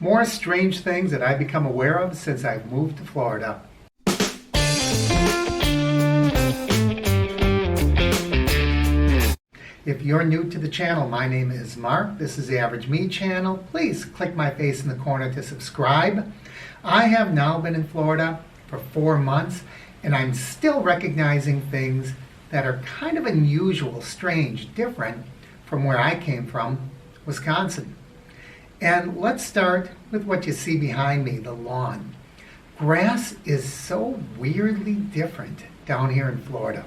More strange things that I've become aware of since I've moved to Florida. If you're new to the channel, my name is Mark. This is the Average Me channel. Please click my face in the corner to subscribe. I have now been in Florida for 4 months, and I'm still recognizing things that are kind of unusual, strange, different from where I came from, Wisconsin. And let's start with what you see behind me, the lawn. Grass is so weirdly different down here in Florida.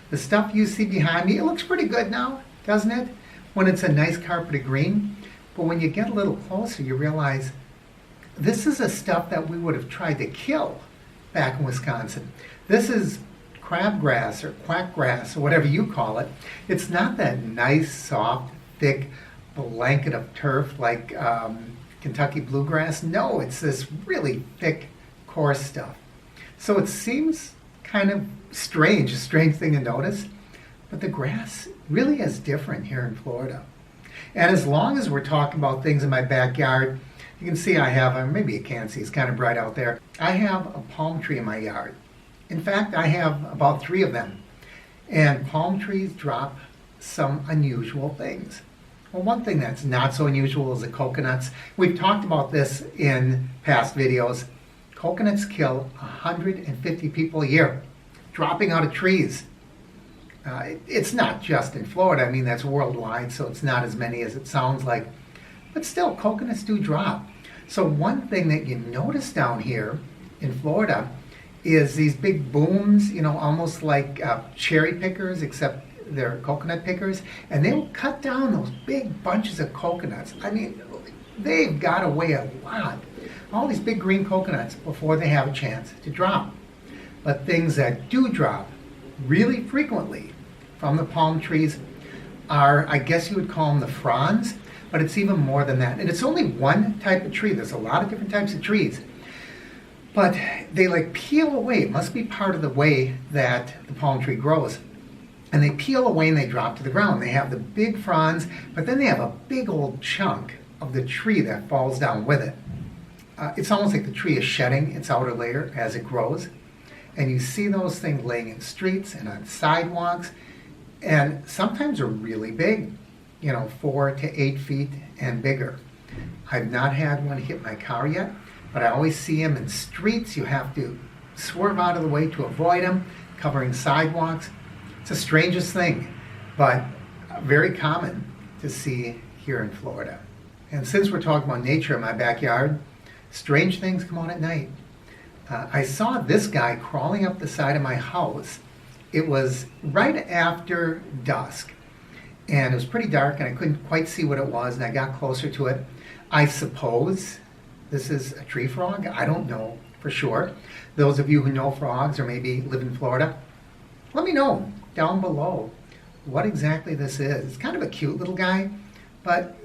The stuff you see behind me, it looks pretty good now, doesn't it? When it's a nice carpeted green. But when you get a little closer, you realize this is the stuff that we would have tried to kill back in Wisconsin. This is crabgrass or quackgrass or whatever you call it. It's not that nice, soft, thick blanket of turf like Kentucky bluegrass. No, it's this really thick, coarse stuff. So it seems kind of strange, a strange thing to notice, but the grass really is different here in Florida. And as long as we're talking about things in my backyard, you can see I have, maybe you can't see, it's kind of bright out there, I have a palm tree in my yard. In fact, I have about 3 of them. And palm trees drop some unusual things. Well, one thing that's not so unusual is the coconuts. We've talked about this in past videos. Coconuts kill 150 people a year, dropping out of trees. It's not just in Florida. I mean, that's worldwide, so it's not as many as it sounds like. But still, coconuts do drop. So one thing that you notice down here in Florida is these big booms, you know, almost like cherry pickers, except they're coconut pickers, and they'll cut down those big bunches of coconuts. I mean, they've got to weigh a lot. All these big green coconuts before they have a chance to drop. But things that do drop really frequently from the palm trees are, I guess you would call them the fronds, but it's even more than that. And it's only one type of tree. There's a lot of different types of trees. But they like peel away. It must be part of the way that the palm tree grows. And they peel away and they drop to the ground. They have the big fronds, but then they have a big old chunk of the tree that falls down with it. It's almost like the tree is shedding its outer layer as it grows. And you see those things laying in streets and on sidewalks. And sometimes they're really big, you know, 4 to 8 feet and bigger. I've not had one hit my car yet, but I always see them in streets. You have to swerve out of the way to avoid them, covering sidewalks. It's the strangest thing, but very common to see here in Florida. And since we're talking about nature in my backyard, strange things come out at night. I saw this guy crawling up the side of my house. It was right after dusk, and it was pretty dark, and I couldn't quite see what it was, and I got closer to it. I suppose this is a tree frog. I don't know for sure. Those of you who know frogs or maybe live in Florida, let me know down below what exactly this is. It's kind of a cute little guy, but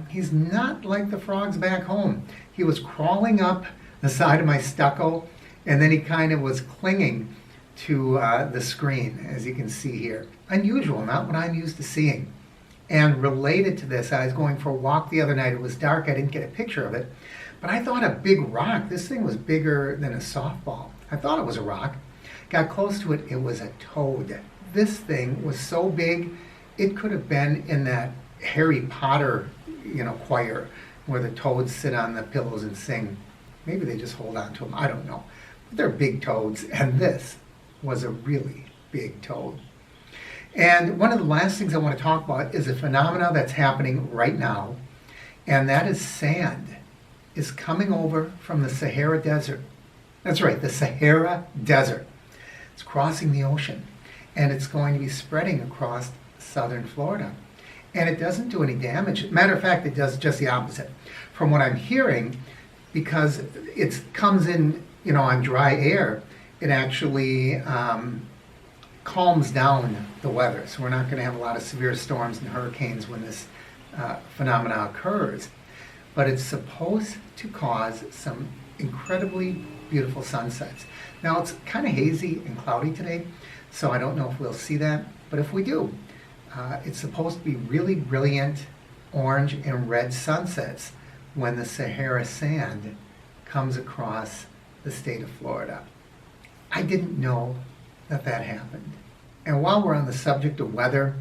he's not like the frogs back home. He was crawling up the side of my stucco, and then he kind of was clinging to the screen, as you can see here. Unusual, not what I'm used to seeing. And related to this, I was going for a walk the other night. It was dark, I didn't get a picture of it, but I thought a big rock. This thing was bigger than a softball. I thought it was a rock. Got close to it, it was a toad. This thing was so big, it could have been in that Harry Potter, you know, choir where the toads sit on the pillows and sing. Maybe they just hold on to them, I don't know. But they're big toads, and this was a really big toad. And one of the last things I want to talk about is a phenomena that's happening right now, and that is sand is coming over from the Sahara Desert. That's right, the Sahara Desert. It's crossing the ocean, and it's going to be spreading across southern Florida. And it doesn't do any damage. Matter of fact, it does just the opposite. From what I'm hearing, because it comes in, you know, on dry air, it actually calms down the weather. So we're not going to have a lot of severe storms and hurricanes when this phenomena occurs. But it's supposed to cause some incredibly beautiful sunsets. Now it's kind of hazy and cloudy today, so I don't know if we'll see that. But if we do, it's supposed to be really brilliant orange and red sunsets when the Sahara sand comes across the state of Florida. I didn't know that that happened. And while we're on the subject of weather,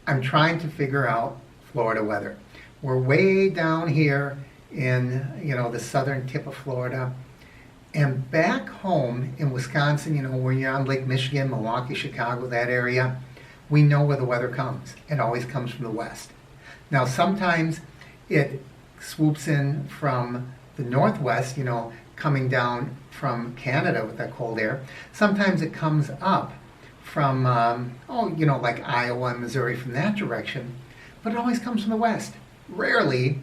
I'm trying to figure out Florida weather. We're way down here in, the southern tip of Florida. And back home in Wisconsin, where you're on Lake Michigan, Milwaukee, Chicago, that area, we know where the weather comes. It always comes from the west. Now, sometimes it swoops in from the northwest, coming down from Canada with that cold air. Sometimes it comes up from, like Iowa and Missouri from that direction, but it always comes from the west. Rarely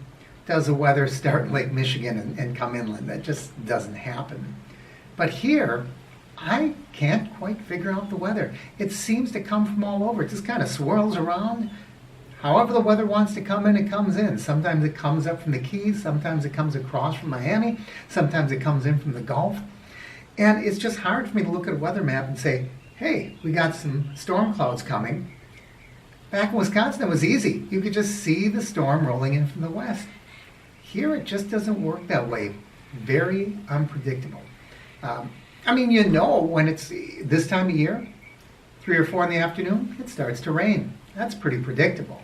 does the weather start in Lake Michigan and come inland. That just doesn't happen. But here, I can't quite figure out the weather. It seems to come from all over. It just kind of swirls around. However the weather wants to come in, it comes in. Sometimes it comes up from the Keys. Sometimes it comes across from Miami. Sometimes it comes in from the Gulf. And it's just hard for me to look at a weather map and say, hey, we got some storm clouds coming. Back in Wisconsin, it was easy. You could just see the storm rolling in from the west. Here, it just doesn't work that way. Very unpredictable. When it's this time of year, 3 or 4 in the afternoon, it starts to rain. That's pretty predictable.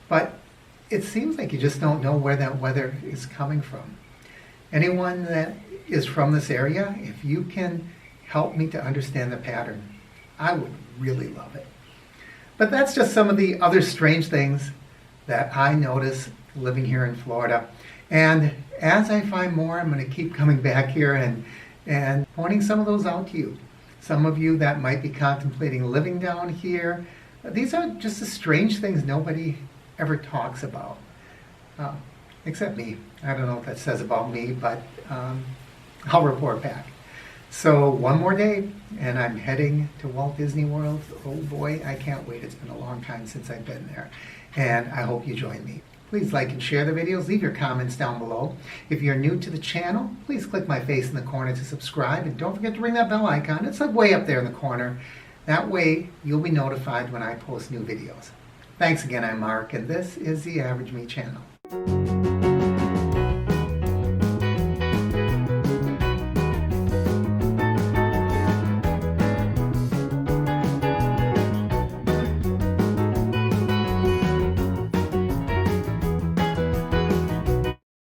But it seems like you just don't know where that weather is coming from. Anyone that is from this area, if you can help me to understand the pattern, I would really love it. But that's just some of the other strange things that I notice living here in Florida. And as I find more, I'm going to keep coming back here and pointing some of those out to you. Some of you that might be contemplating living down here. These are just the strange things nobody ever talks about, except me. I don't know what that says about me, but I'll report back. So one more day, and I'm heading to Walt Disney World. Oh boy, I can't wait. It's been a long time since I've been there, and I hope you join me. Please like and share the videos. Leave your comments down below. If you're new to the channel, please click my face in the corner to subscribe, and don't forget to ring that bell icon. It's like way up there in the corner. That way, you'll be notified when I post new videos. Thanks again, I'm Mark, and this is the Average Me Channel.